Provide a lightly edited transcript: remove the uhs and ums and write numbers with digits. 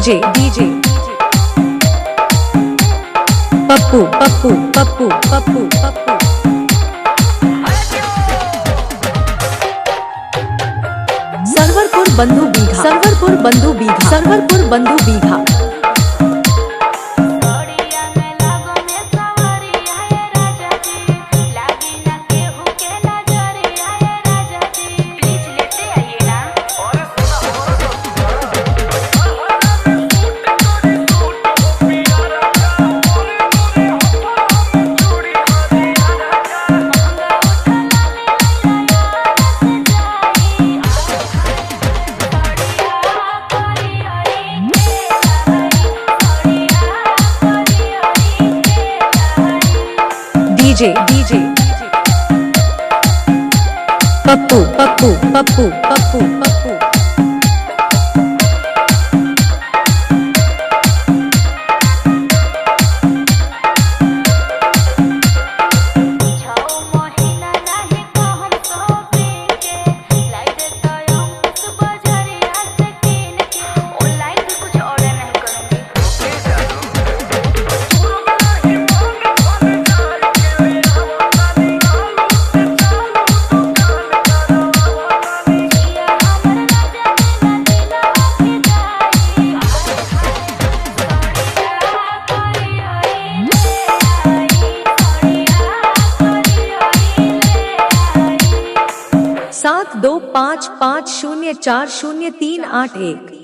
DJ DJ Pappu Pappu Pappu Pappu Pappu Sarwarpur बंधु बीघा सरवरपुर बंधु बीघा सरवरपुर बंधु बीघा डीजे डीजे पप्पू पप्पू पप्पू पप्पू पप्पू सात 2 5 5 0 4 0 3 8 1।